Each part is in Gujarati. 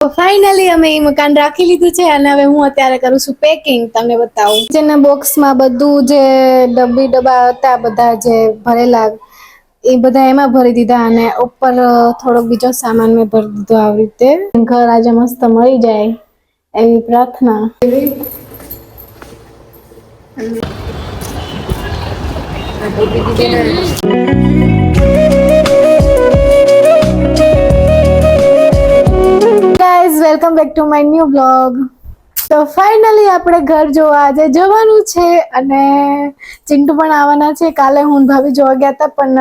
તો ફાઇનલી અમે એ મકાન રાખી લીધું છે અને હવે હું અત્યારે કરું છું પેકિંગ. તમને બતાવું જેના બોક્સમાં બધું જે ડબ્બા હતા બધા જે ભરેલા એ બધા એમાં ભરી દીધા અને ઉપર થોડોક બીજો સામાન મેં ભરી દીધો આવી રીતે. ઘર આજે મસ્ત મળી જાય એવી પ્રાર્થના. Guys welcome back to my new blog. તો ફાઇનલી આપણે ઘર જોવા આજે જવાનું છે અને ચિંટુ પણ આવવાના છે. કાલે હું ભાભી જોવા ગયા હતા પણ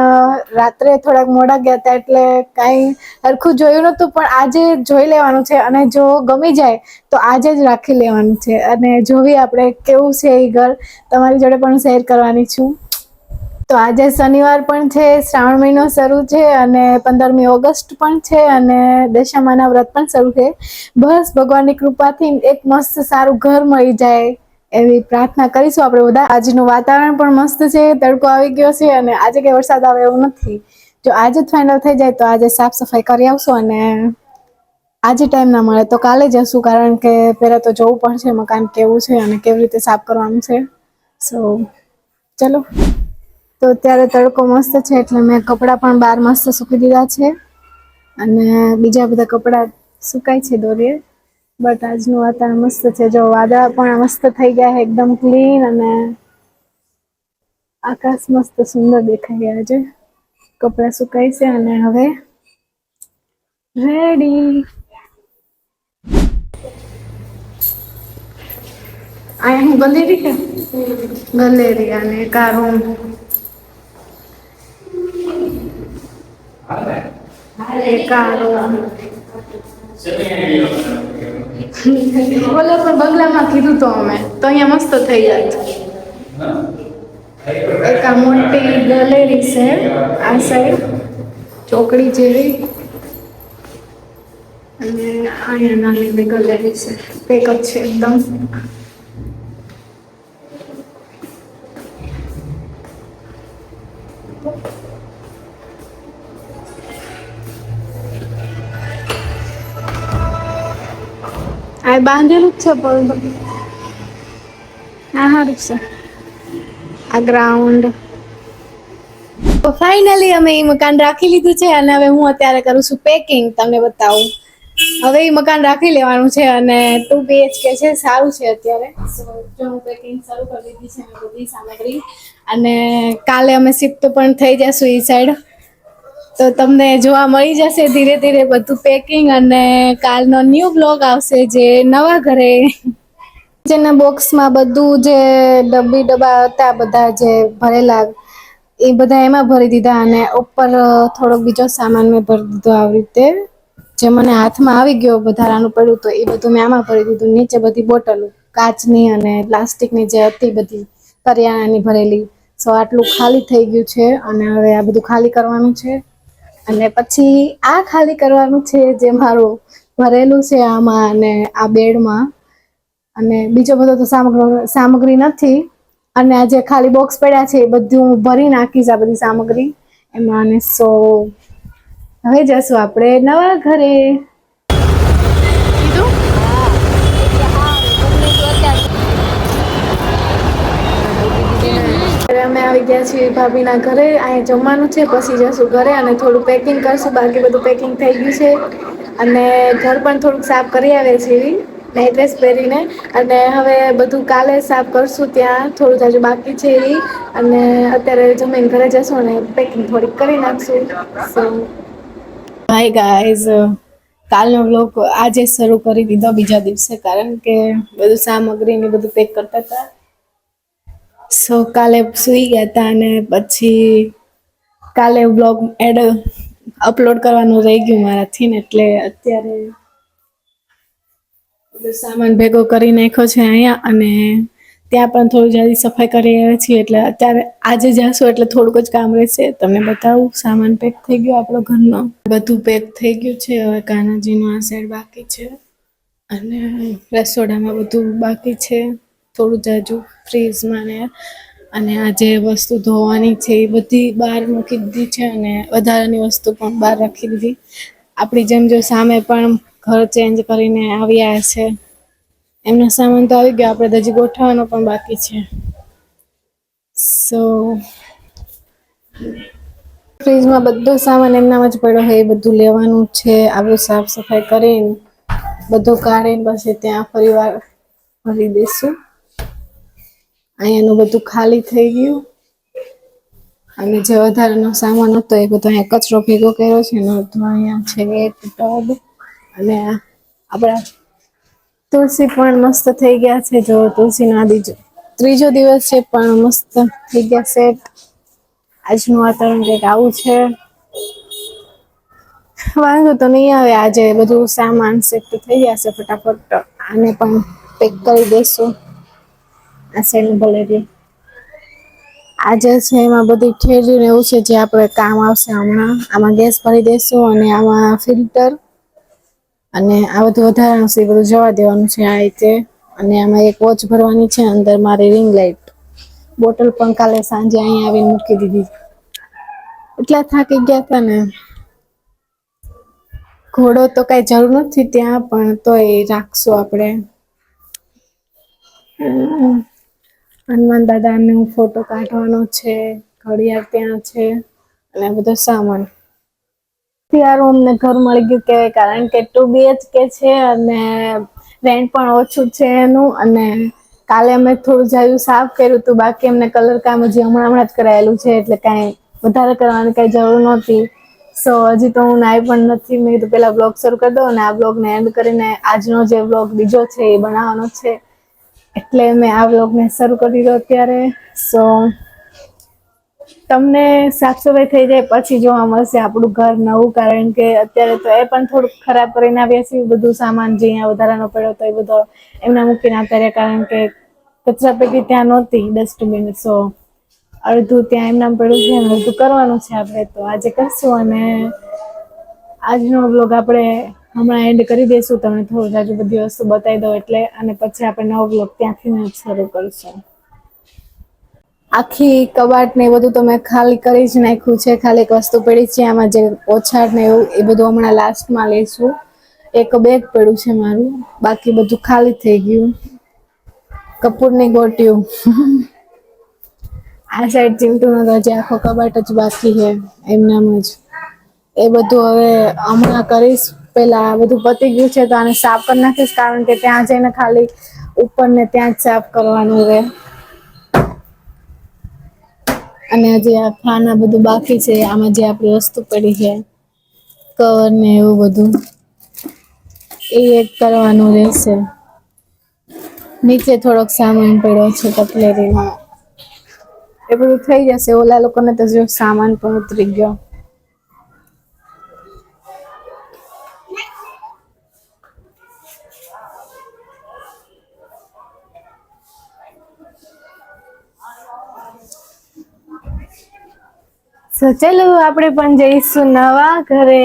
રાત્રે થોડાક મોડા ગયા હતા એટલે કાંઈ હરખું જોયું નતું, પણ આજે જોઈ લેવાનું છે અને જો ગમી જાય તો આજે જ રાખી લેવાનું છે અને જોવી આપણે કેવું છે એ ઘર તમારી જોડે પણ શેર કરવાની છું. તો આજે શનિવાર પણ છે, શ્રાવણ મહિનો શરૂ છે અને 15મી ઓગસ્ટ પણ છે અને દશામાના વ્રત પણ શરૂ છે. બસ ભગવાનની કૃપાથી એક મસ્ત સારું ઘર મળી જાય એવી પ્રાર્થના કરીશું આપણે બધા. આજનું વાતાવરણ પણ મસ્ત છે, તડકો આવી ગયો છે અને આજે કઈ વરસાદ આવે એવું નથી. જો આજે જ ફાઇનલ થઈ જાય તો આજે સાફ સફાઈ કરી આવશું અને આજે ટાઈમ ના મળે તો કાલે જશું, કારણ કે પેલા તો જોવું પડશે મકાન કેવું છે અને કેવી રીતે સાફ કરવાનું છે. સો ચલો. તો અત્યારે તડકો મસ્ત છે એટલે મેં કપડાં પણ બહાર મસ્ત સૂકી દીધા છે અને બીજા બધા કપડા સુકાય છે દોરીએ. બટ આજનું વાતાવરણ મસ્ત છે. જો વાદળા પણ મસ્ત થઈ ગયા એકદમ ક્લીન અને આકાશ મસ્ત સુંદર દેખાઈ રહ્યા છે. કપડા સુકાય છે અને હવે રેડી. આયા હું ગલેરી કે ગલેરી અને કા રૂમ એક આ રૂમ બોલો પણ બંગલામાં કીધું તો અમે તો અહીંયા મસ્ત થઈ જાત. એક આ મોટી ગલેરી છે આ સાઈડ ચોકડી જેવી અને અહીંયા નાની ગલેરી છે. પેક જ છે એકદમ. આ બાંધેલું જ છે પણ આ હારું છે. આ ગ્રાઉન્ડ. તો ફાઇનલી અમે એ મકાન રાખી લીધું છે અને હવે હું અત્યારે કરું છું પેકિંગ. તમને બતાવું હવે એ મકાન રાખી લેવાનું છે અને 2 BHK છે, સારું છે અત્યારે. જો હું પેકિંગ શરૂ કરી દીધી છે બધી સામગ્રી અને કાલે અમે શિફ્ટ પણ થઈ જશું ઈ સાઈડ. તો તમને જોવા મળી જશે ધીરે ધીરે બધું પેકિંગ અને કાલનો ન્યૂ બ્લોગ આવશે જે નવા ઘરે. જેના બોક્સમાં બધું જે ડબ્બા હતા બધા જે ભરેલા એ બધા એમાં ભરી દીધા અને ઉપર થોડોક બીજો સામાન મેં ભરી દીધો આવી રીતે. જે મને હાથમાં આવી ગયો વધારાનું પડ્યું તો એ બધું મેં આમાં ભરી દીધું. નીચે બધી બોટલો કાચની અને પ્લાસ્ટિકની જે હતી બધી કરિયાણાની ભરેલી. સો આટલું ખાલી થઈ ગયું છે અને હવે આ બધું ખાલી કરવાનું છે અને પછી આ ખાલી કરવાનું છે જે મારું ભરેલું છે આમાં અને આ બેડમાં. અને બીજો બધો તો સામગ્રી નથી અને આ જે ખાલી બોક્સ પડ્યા છે એ બધું હું ભરી નાખીશ આ બધી સામગ્રી એમાં. અને સો હવે જશું આપણે નવા ઘરે. અમે આવી ગયા છીએ ભાભીના ઘરે. અહીંયા જમવાનું છે, પછી જશું ઘરે અને થોડું પેકિંગ કરશું. બાકી બધું પેકિંગ થઈ ગયું છે અને ઘર પણ થોડુંક સાફ કરી આવે છે એવી નાઈટ ડ્રેસ પહેરીને. અને હવે બધું કાલે સાફ કરશું. ત્યાં થોડું જાજુ બાકી છે એ અને અત્યારે જમીને ઘરે જશું અને પેકિંગ થોડીક કરી નાખશું. હાય ગાઈઝ, કાલનો વ્લોગ આજે શરૂ કરી દીધો બીજા દિવસે, કારણ કે બધું સામગ્રી ને બધું પેક કરતા હતા. સો કાલે સુઈ ગયા હતા અને પછી કાલે વ્લોગ અપલોડ કરવાનું રહી ગયું મારાથી ને એટલે અત્યારે બધો સામાન ભેગો કરી નાખ્યો છે અહીંયા અને ત્યાં પણ થોડી જલ્દી સફાઈ કરી રહ્યા છીએ એટલે અત્યારે આજે જાશું એટલે થોડુંક જ કામ રહેશે. તમને બતાવું સામાન પેક થઈ ગયો આપણો ઘરનો. બધું પેક થઈ ગયું છે. હવે કાનાજીનું આ સાઈડ બાકી છે અને રસોડામાં બધું બાકી છે થોડું જાજુ ફ્રીઝમાં ને. અને આ જે વસ્તુ ધોવાની છે એ બધી બહાર મૂકી દીધી છે અને વધારાની વસ્તુ પણ બહાર રાખી દીધી. આપણી જેમ જો સામે પણ ઘર ચેન્જ કરીને આવ્યા છે. એમનો સામાન તો આવી ગયો, આપણે હજી ગોઠવવાનો પણ બાકી છે. સો ફ્રીજમાં બધો સામાન એમનામ જ પડ્યો હોય, એ બધું લેવાનું છે. આવું સાફ સફાઈ કરીને બધું કાઢીને પછી ત્યાં ફરીવાર ભરી દઈશું. અહીંયાનું બધું ખાલી થઈ ગયું અને જે વધારાનો સામાન હતો એ બધો અહીંયા કચરો ભેગો કર્યો છે ને અડધો અહીંયા છે ટબ. અને આપણા તુલસી પણ મસ્ત થઈ ગયા છે. જો તુલસી ના ત્રીજો દિવસ છે પણ મસ્ત થઈ ગયા સેટ. આજનું વાતાવરણ કંઈક આવું છે. વાંધો તો નહીં આવે, આજે બધું સામાન શિફ્ટ થઈ જશે ફટાફટ. આને પણ પેક કરી દેશું. આ સાઈડનું ભલે રહ્યું. આજે છે એમાં બધી ઠેરવીને એવું છે જે આપણે કામ આવશે હમણાં. આમાં ગેસ ભરી દઈશું અને આમાં ફિલ્ટર અને આ બધું વધારાનું છે એ બધું જવા દેવાનું છે આ રીતે. અને આમાં એક વોચ ભરવાની છે, અંદર મારી રિંગ લાઈટ બોટલ પણ કાલે સાંજે અહીં આવીને મૂકી દીધી. એટલા થાકી ગયા હતા ને. ઘોડો તો કઈ જરૂર નથી ત્યાં, પણ તોય રાખશું આપણે. હનુમાન દાદાને ફોટો કાઢવાનો છે, ઘડિયાળ ત્યાં છે અને બધો સામાન. ત્યારે અમને ઘર મળી ગયું કેવાય, કારણ કે 2 BHK છે અને રેન્ટ પણ ઓછું છે એનું. અને કાલે અમે થોડું જાયું સાફ કર્યું હતું, બાકી એમને કલર કામ હજી હમણાં જ કરાયેલું છે, એટલે કાંઈ વધારે કરવાની કઈ જરૂર નહોતી. સો હજી તો હું નાઈ પણ નથી. મેં કીધું પેલા બ્લોગ શરૂ કરી દો અને આ બ્લોગને એન્ડ કરીને આજનો જે બ્લોગ બીજો છે એ બનાવવાનો છે. એટલે મેં આ બ્લોગને શરૂ કરી દીધો અત્યારે. સો તમને સાફ સફાઈ થઈ જાય પછી જોવા મળશે આપણું ઘર નવું, કારણ કે અત્યારે તો એ પણ થોડુંક ખરાબ કરીને આવ્યા છીએ. બધું સામાન જે અહીંયા વધારાનો પડ્યો હતો એ બધો એમના મૂકીને આવતા રહ્યા, કારણ કે કચરા પેટી ત્યાં નહોતી, ડસ્ટબિન. સો અડધું ત્યાં એમનામ પડ્યું છે અને અડધું કરવાનું છે આપણે. તો આજે કરશું અને આજનો બ્લોગ આપણે હમણાં એન્ડ કરી દઈશું. તમને થોડું જાજુ બધી વસ્તુ બતાવી દઉં એટલે, અને પછી આપણે નવો બ્લોગ ત્યાંથી શરૂ કરશું. આખી કબાટ ને એ બધું તો મેં ખાલી કરી જ નાખ્યું છે. ખાલી એક વસ્તુ પડી છે આમાં, જે ઓછાડ ને એવું, એ બધું હમણાં લાસ્ટમાં લઈશું. એક બેગ પડ્યું છે મારું, બાકી બધું ખાલી થઈ ગયું. કપૂરની ગોટીયું. આ સાઈડ ચીમટું ન હજી આખો કબાટ જ બાકી છે એમનામ જ. એ બધું હવે હમણાં કરીશ. પેલા બધું પતી ગયું છે તો આને સાફ કરી નાખીશ, કારણ કે ત્યાં જઈને ખાલી ઉપર ને ત્યાં જ સાફ કરવાનું રહે. અને હજી આ ખાના બધું બાકી છે, આમાં જે આપણી વસ્તુ પડી છે કવર ને એવું બધું, એ એક કરવાનું રહેશે. નીચે થોડોક સામાન પડ્યો છે કટલેરીનો, એ બધું થઈ જશે. ઓલા લોકોને તો જો સામાન પણ ઉતરી ગયો. ચાલો આપણે પણ જઈશું નવા ઘરે.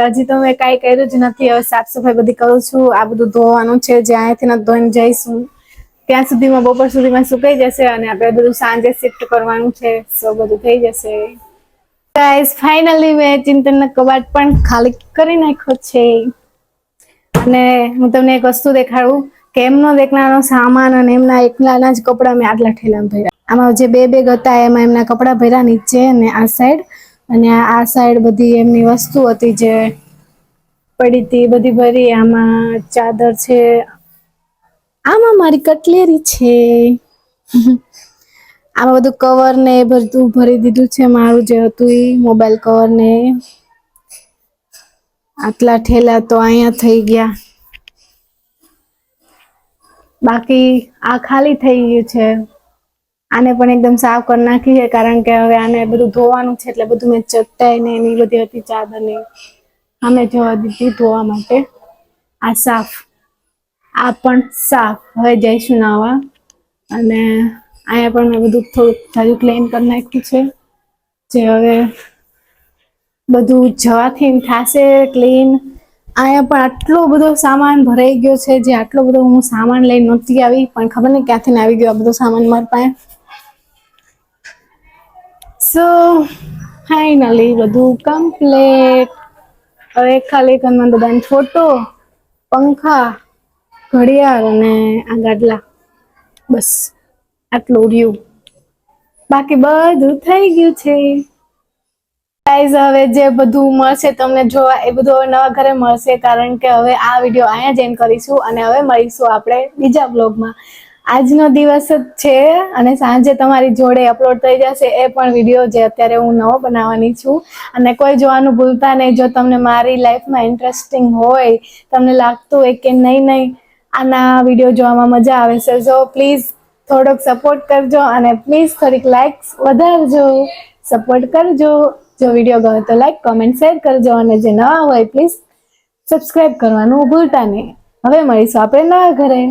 હજી તો મેં કાંઈ કર્યું જ નથી. હવે સાફ સફાઈ બધી કરું છું. આ બધું ધોવાનું છે, જે અહીંયાથી નથી ધોઈને જઈશું ત્યાં સુધીમાં બપોર સુધીમાં સુકાઈ જશે અને આપણે બધું સાંજે શિફ્ટ કરવાનું છે. સો બધું થઈ જશે. ગાઈસ ફાઇનલી મેં ચિંતનનો કબાટ પણ ખાલી કરી નાખ્યો છે. અને હું તમને એક વસ્તુ દેખાડું કે એમનો એકલાનો સામાન અને એમના એકલાના જ કપડા મેં આટલા ઠેલામાં ભર્યા. આમાં જે બે બેગ હતા એમાં એમના કપડા ભર્યા નીચે અને આ સાઈડ, અને આ સાઈડ બધી એમની વસ્તુ હતી જે પડી હતી બધી ભરી. આમાં ચાદર છે, આમાં મારી કટલેરી છે, આમાં બધું કવર ને એ બધું ભરી દીધું છે મારું જે હતું એ મોબાઈલ કવર ને. આટલા ઠેલા તો અહીંયા થઈ ગયા. બાકી આ ખાલી થઈ ગયું છે. આને પણ એકદમ સાફ કરી નાખી છે, કારણ કે હવે આને બધું ધોવાનું છે, એટલે બધું મેં ચટાઈ ને એની બધી હતી ચાદર ને અમે જવા દીધી ધોવા માટે. આ સાફ, આ પણ સાફ. હવે જઈશું નાવા. અને અહીંયા પણ મેં બધું થોડુંક જાજુ ક્લીન કરી નાખ્યું છે, જે હવે બધું જવાથી થાશે ક્લીન. અહીંયા પણ આટલો બધો સામાન ભરાઈ ગયો છે, જે આટલો બધો હું સામાન લઈ નહોતી આવી, પણ ખબર નહીં ક્યાંથી આવી ગયો આ બધો સામાન મારી પાસે. સો ફાઈનલી બધું કમ્પ્લીટ. હવે ખાલી હનુમાન દાદાનો ફોટો પંખા, ઘડિયાળ અને આ ગાડલા, બસ આટલું રહ્યું. બાકી બધું થઈ ગયું છે. ગાઈઝ હવે જે બધું મળશે તમને જોવા એ બધું હવે નવા ઘરે મળશે, કારણ કે હવે આ વિડીયો અહીંયા જ એન્ડ કરીશું અને હવે મળીશું આપણે બીજા બ્લોગમાં. આજનો દિવસ જ છે અને સાંજે તમારી જોડે અપલોડ થઈ જશે એ પણ વિડીયો જે અત્યારે હું નવો બનાવવાની છું. અને કોઈ જોવાનું ભૂલતા નહીં. જો તમને મારી લાઈફમાં ઇન્ટરેસ્ટિંગ હોય, તમને લાગતું હોય કે નહીં આના વિડીયો જોવામાં મજા આવે છે, જો પ્લીઝ થોડોક સપોર્ટ કરજો અને પ્લીઝ થોડીક લાઈક્સ વધારજો, સપોર્ટ કરજો. જો વિડીયો ગમે તો લાઈક, કોમેન્ટ, શેર કરજો અને જે નવા હોય પ્લીઝ સબસ્ક્રાઇબ કરવાનું ભૂલતા નહીં. હવે મળીશું આપણે નવા ઘરે.